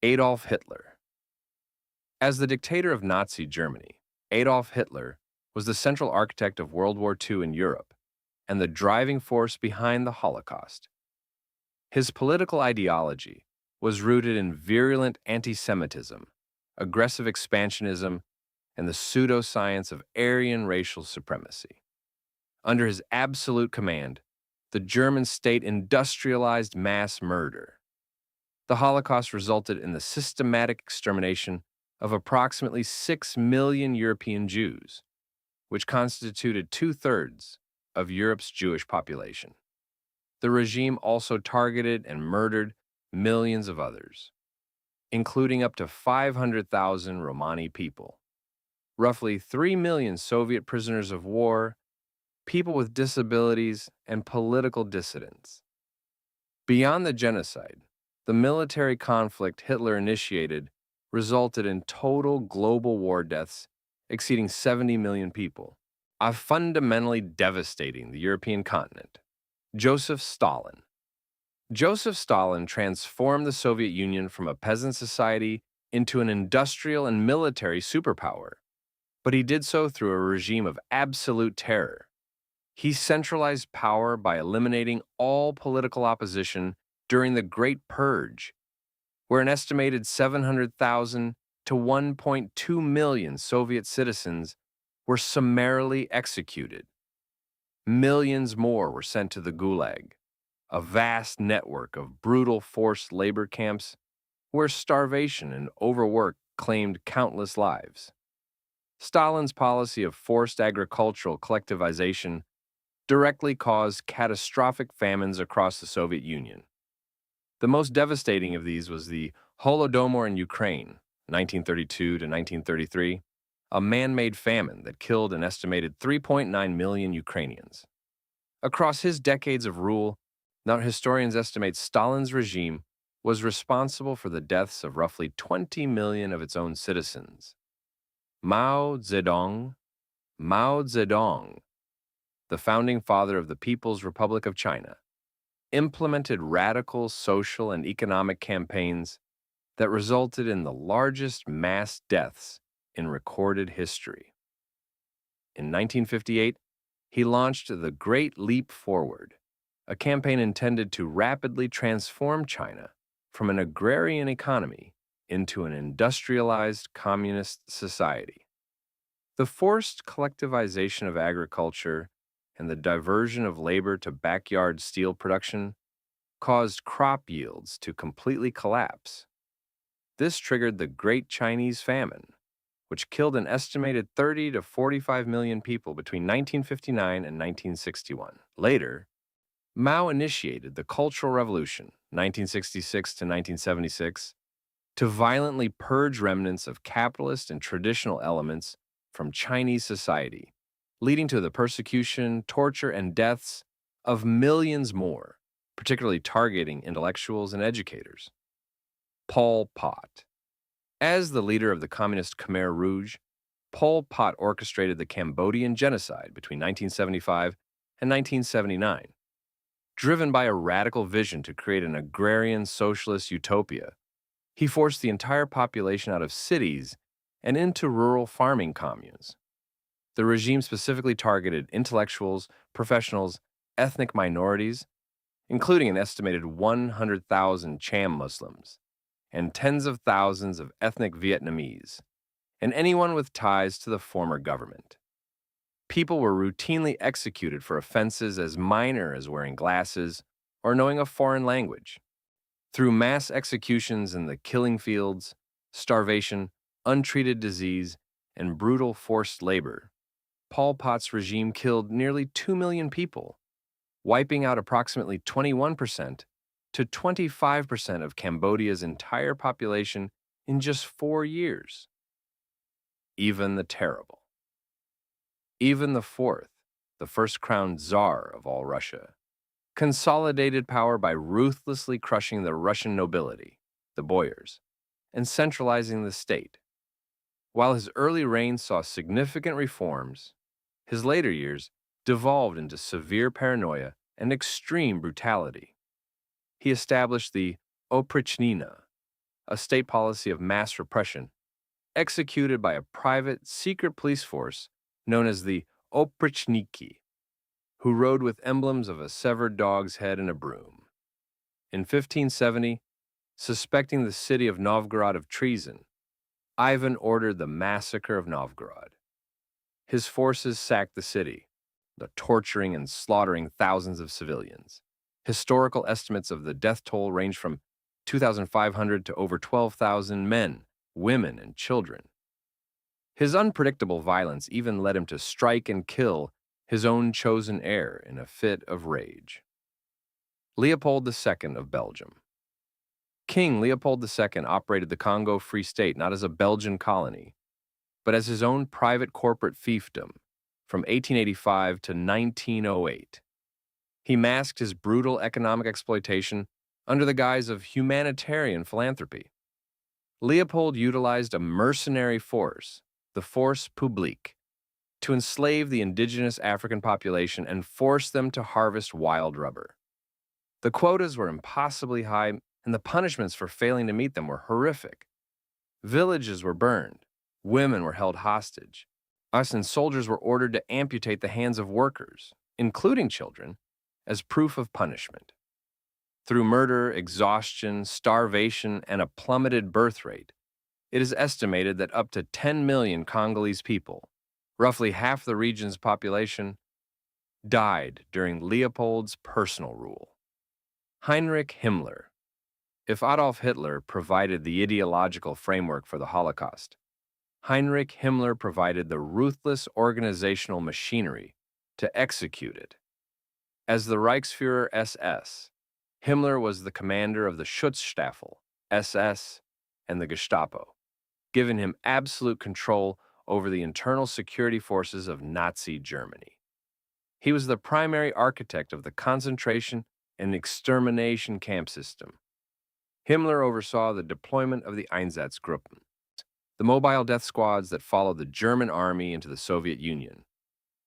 Adolf Hitler. As the dictator of Nazi Germany, Adolf Hitler was the central architect of World War II in Europe and the driving force behind the Holocaust. His political ideology was rooted in virulent anti-Semitism, aggressive expansionism, and the pseudoscience of Aryan racial supremacy. Under his absolute command, the German state industrialized mass murder. The Holocaust resulted in the systematic extermination of approximately 6 million European Jews, which constituted two-thirds of Europe's Jewish population. The regime also targeted and murdered millions of others, including up to 500,000 Romani people, roughly 3 million Soviet prisoners of war, people with disabilities, and political dissidents. Beyond the genocide, the military conflict Hitler initiated resulted in total global war deaths exceeding 70 million people, fundamentally devastating the European continent. Joseph Stalin. Joseph Stalin transformed the Soviet Union from a peasant society into an industrial and military superpower, but he did so through a regime of absolute terror. He centralized power by eliminating all political opposition during the Great Purge, where an estimated 700,000 to 1.2 million Soviet citizens were summarily executed. Millions more were sent to the Gulag, a vast network of brutal forced labor camps where starvation and overwork claimed countless lives. Stalin's policy of forced agricultural collectivization directly caused catastrophic famines across the Soviet Union. The most devastating of these was the Holodomor in Ukraine, 1932 to 1933, a man-made famine that killed an estimated 3.9 million Ukrainians. Across his decades of rule, now historians estimate Stalin's regime was responsible for the deaths of roughly 20 million of its own citizens. Mao Zedong, the founding father of the People's Republic of China, implemented radical social and economic campaigns that resulted in the largest mass deaths in recorded history. In 1958, he launched the Great Leap Forward, a campaign intended to rapidly transform China from an agrarian economy into an industrialized communist society. The forced collectivization of agriculture and the diversion of labor to backyard steel production caused crop yields to completely collapse. This triggered the Great Chinese Famine, which killed an estimated 30 to 45 million people between 1959 and 1961. Later, Mao initiated the Cultural Revolution, 1966 to 1976, to violently purge remnants of capitalist and traditional elements from Chinese society, leading to the persecution, torture, and deaths of millions more, particularly targeting intellectuals and educators. Pol Pot. As the leader of the communist Khmer Rouge, Pol Pot orchestrated the Cambodian genocide between 1975 and 1979. Driven by a radical vision to create an agrarian socialist utopia, he forced the entire population out of cities and into rural farming communes. The regime specifically targeted intellectuals, professionals, ethnic minorities, including an estimated 100,000 Cham Muslims, and tens of thousands of ethnic Vietnamese, and anyone with ties to the former government. People were routinely executed for offenses as minor as wearing glasses or knowing a foreign language. Through mass executions in the killing fields, starvation, untreated disease, and brutal forced labor, Pol Pot's regime killed nearly 2 million people, wiping out approximately 21% to 25% of Cambodia's entire population in just 4 years. Even the terrible. Even the fourth, the first crowned Tsar of all Russia, consolidated power by ruthlessly crushing the Russian nobility, the boyars, and centralizing the state. While his early reign saw significant reforms, his later years devolved into severe paranoia and extreme brutality. He established the Oprichnina, a state policy of mass repression executed by a private secret police force known as the Oprichniki, who rode with emblems of a severed dog's head and a broom. In 1570, suspecting the city of Novgorod of treason, Ivan ordered the massacre of Novgorod. His forces sacked the city, torturing and slaughtering thousands of civilians. Historical estimates of the death toll range from 2,500 to over 12,000 men, women, and children. His unpredictable violence even led him to strike and kill his own chosen heir in a fit of rage. Leopold II of Belgium. King Leopold II operated the Congo Free State not as a Belgian colony, but as his own private corporate fiefdom from 1885 to 1908. He masked his brutal economic exploitation under the guise of humanitarian philanthropy. Leopold utilized a mercenary force, the Force Publique, to enslave the indigenous African population and force them to harvest wild rubber. The quotas were impossibly high, and the punishments for failing to meet them were horrific. Villages were burned, women were held hostage, and soldiers were ordered to amputate the hands of workers, including children, as proof of punishment. Through murder, exhaustion, starvation, and a plummeted birth rate, it is estimated that up to 10 million Congolese people, roughly half the region's population, died during Leopold's personal rule. Heinrich Himmler. If Adolf Hitler provided the ideological framework for the Holocaust, Heinrich Himmler provided the ruthless organizational machinery to execute it. As the Reichsfuhrer SS, Himmler was the commander of the Schutzstaffel, SS, and the Gestapo, giving him absolute control over the internal security forces of Nazi Germany. He was the primary architect of the concentration and extermination camp system. Himmler oversaw the deployment of the Einsatzgruppen, the mobile death squads that followed the German army into the Soviet Union,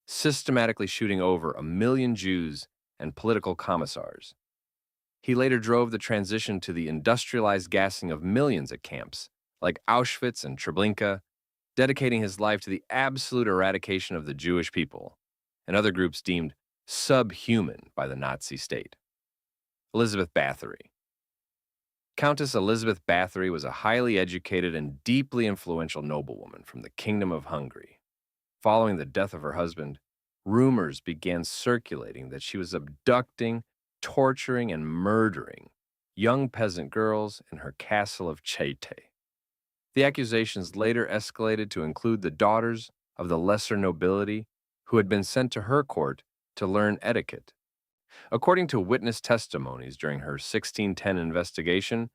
systematically shooting over 1 million Jews and political commissars. He later drove the transition to the industrialized gassing of millions at camps, like Auschwitz and Treblinka, dedicating his life to the absolute eradication of the Jewish people and other groups deemed subhuman by the Nazi state. Elizabeth Bathory. Countess Elizabeth Bathory was a highly educated and deeply influential noblewoman from the Kingdom of Hungary. Following the death of her husband, rumors began circulating that she was abducting, torturing, and murdering young peasant girls in her castle of Chete. The accusations later escalated to include the daughters of the lesser nobility who had been sent to her court to learn etiquette. According to witness testimonies during her 1610 investigation,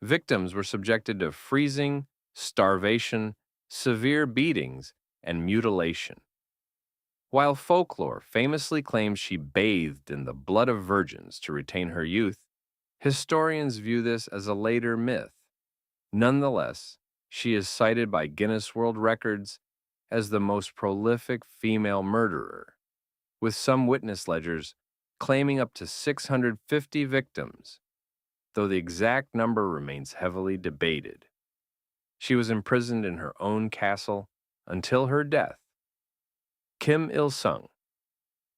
victims were subjected to freezing, starvation, severe beatings, and mutilation. While folklore famously claims she bathed in the blood of virgins to retain her youth, historians view this as a later myth. Nonetheless, she is cited by Guinness World Records as the most prolific female murderer, with some witness ledgers claiming up to 650 victims, though the exact number remains heavily debated. She was imprisoned in her own castle until her death. Kim Il-sung.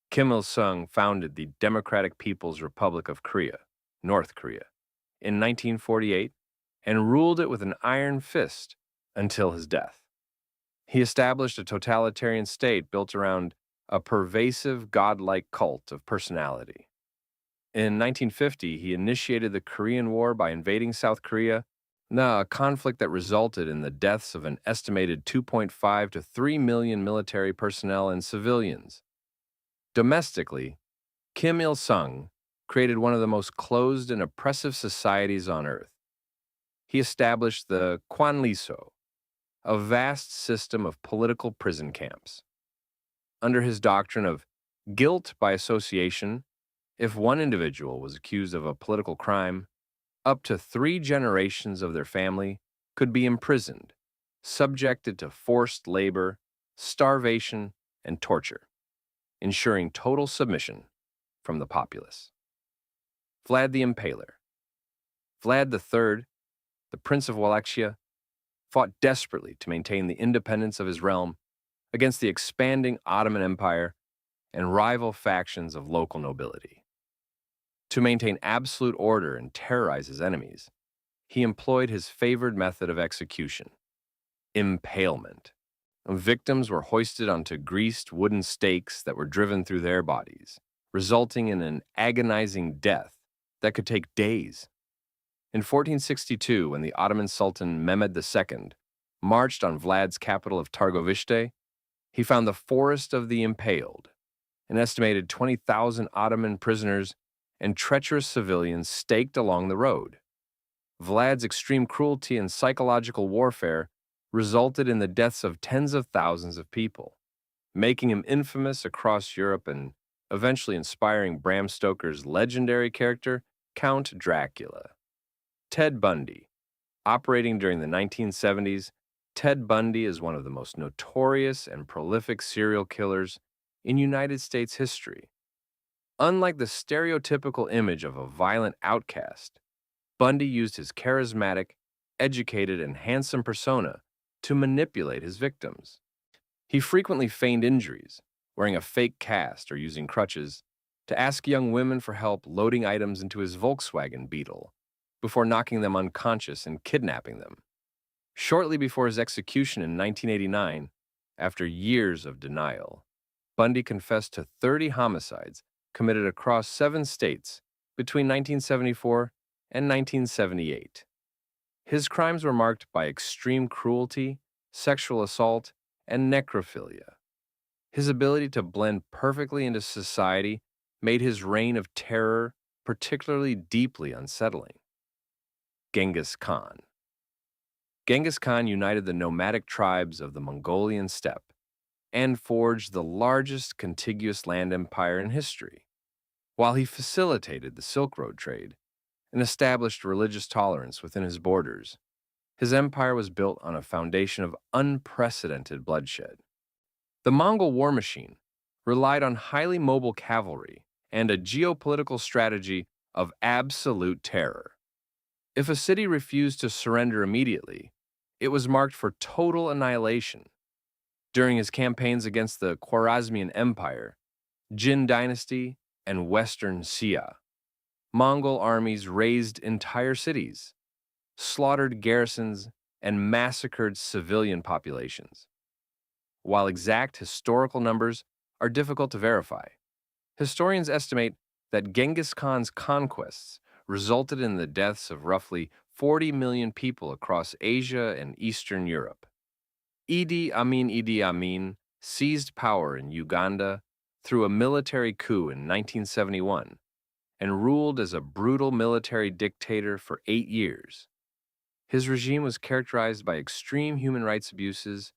Kim Il-sung founded the Democratic People's Republic of Korea, North Korea, in 1948 and ruled it with an iron fist until his death. He established a totalitarian state built around a pervasive godlike cult of personality. In 1950, he initiated the Korean War by invading South Korea, a conflict that resulted in the deaths of an estimated 2.5 to 3 million military personnel and civilians. Domestically, Kim Il-sung created one of the most closed and oppressive societies on earth. He established the Kwanliso, a vast system of political prison camps. Under his doctrine of guilt by association, if one individual was accused of a political crime, up to 3 generations of their family could be imprisoned, subjected to forced labor, starvation, and torture, ensuring total submission from the populace. Vlad the Impaler. Vlad III, the Prince of Wallachia, fought desperately to maintain the independence of his realm against the expanding Ottoman Empire and rival factions of local nobility. To maintain absolute order and terrorize his enemies, he employed his favored method of execution: impalement. Victims were hoisted onto greased wooden stakes that were driven through their bodies, resulting in an agonizing death that could take days. In 1462, when the Ottoman Sultan Mehmed II marched on Vlad's capital of Targovishte, he found the forest of the impaled, an estimated 20,000 Ottoman prisoners and treacherous civilians staked along the road. Vlad's extreme cruelty and psychological warfare resulted in the deaths of tens of thousands of people, making him infamous across Europe and eventually inspiring Bram Stoker's legendary character, Count Dracula. Ted Bundy. Operating during the 1970s, Ted Bundy is one of the most notorious and prolific serial killers in United States history. Unlike the stereotypical image of a violent outcast, Bundy used his charismatic, educated, and handsome persona to manipulate his victims. He frequently feigned injuries, wearing a fake cast or using crutches, to ask young women for help loading items into his Volkswagen Beetle before knocking them unconscious and kidnapping them. Shortly before his execution in 1989, after years of denial, Bundy confessed to 30 homicides committed across 7 states between 1974 and 1978. His crimes were marked by extreme cruelty, sexual assault, and necrophilia. His ability to blend perfectly into society made his reign of terror particularly deeply unsettling. Genghis Khan. Genghis Khan united the nomadic tribes of the Mongolian steppe and forged the largest contiguous land empire in history. While he facilitated the Silk Road trade and established religious tolerance within his borders, his empire was built on a foundation of unprecedented bloodshed. The Mongol war machine relied on highly mobile cavalry and a geopolitical strategy of absolute terror. If a city refused to surrender immediately, it was marked for total annihilation. During his campaigns against the Khwarezmian Empire, Jin dynasty, and Western Xia, Mongol armies razed entire cities, slaughtered garrisons, and massacred civilian populations. While exact historical numbers are difficult to verify, historians estimate that Genghis Khan's conquests resulted in the deaths of roughly 40 million people across Asia and Eastern Europe. Idi Amin seized power in Uganda through a military coup in 1971 and ruled as a brutal military dictator for 8 years. His regime was characterized by extreme human rights abuses,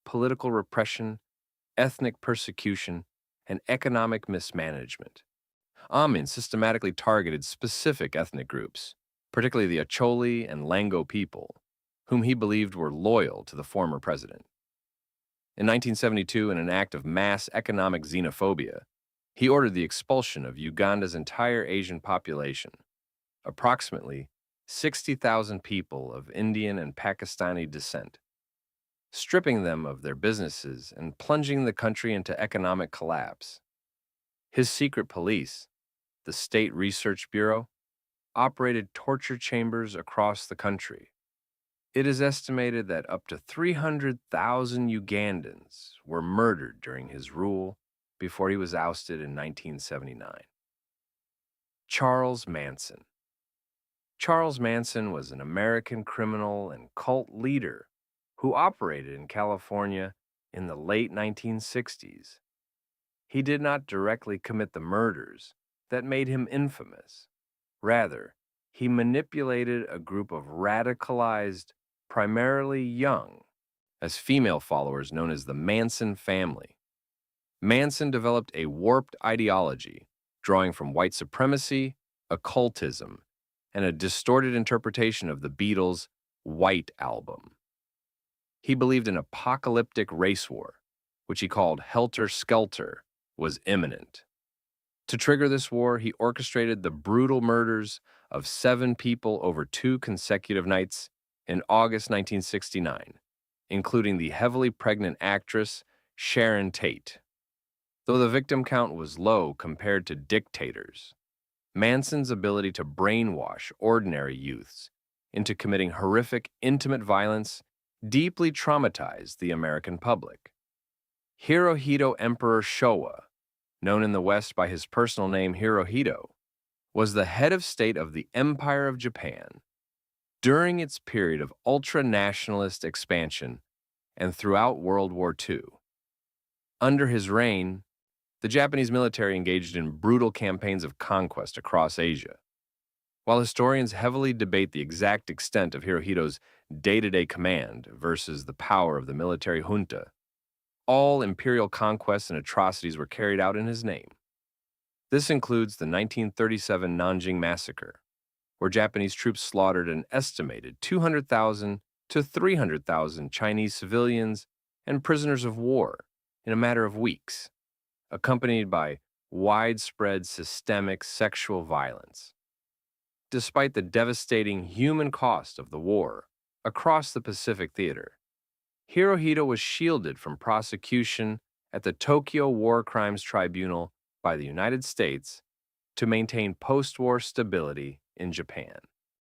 political repression, ethnic persecution, and economic mismanagement. Amin systematically targeted specific ethnic groups, particularly the Acholi and Lango people, whom he believed were loyal to the former president. In 1972, in an act of mass economic xenophobia, he ordered the expulsion of Uganda's entire Asian population, approximately 60,000 people of Indian and Pakistani descent, stripping them of their businesses and plunging the country into economic collapse. His secret police, the State Research Bureau, operated torture chambers across the country. It is estimated that up to 300,000 Ugandans were murdered during his rule before he was ousted in 1979. Charles Manson. Charles Manson was an American criminal and cult leader who operated in California in the late 1960s. He did not directly commit the murders that made him infamous. Rather, he manipulated a group of radicalized, primarily young, as female followers known as the Manson family. Manson developed a warped ideology, drawing from white supremacy, occultism, and a distorted interpretation of the Beatles' White Album. He believed an apocalyptic race war, which he called Helter Skelter, was imminent. To trigger this war, he orchestrated the brutal murders of 7 people over 2 consecutive nights in August 1969, including the heavily pregnant actress Sharon Tate. Though the victim count was low compared to dictators, Manson's ability to brainwash ordinary youths into committing horrific, intimate violence deeply traumatized the American public. Hirohito Emperor Showa, known in the West by his personal name Hirohito, was the head of state of the Empire of Japan during its period of ultra-nationalist expansion and throughout World War II. Under his reign, the Japanese military engaged in brutal campaigns of conquest across Asia. While historians heavily debate the exact extent of Hirohito's day-to-day command versus the power of the military junta, all imperial conquests and atrocities were carried out in his name. This includes the 1937 Nanjing Massacre, where Japanese troops slaughtered an estimated 200,000 to 300,000 Chinese civilians and prisoners of war in a matter of weeks, accompanied by widespread systemic sexual violence. Despite the devastating human cost of the war across the Pacific Theater, Hirohito was shielded from prosecution at the Tokyo War Crimes Tribunal by the United States to maintain post-war stability in Japan.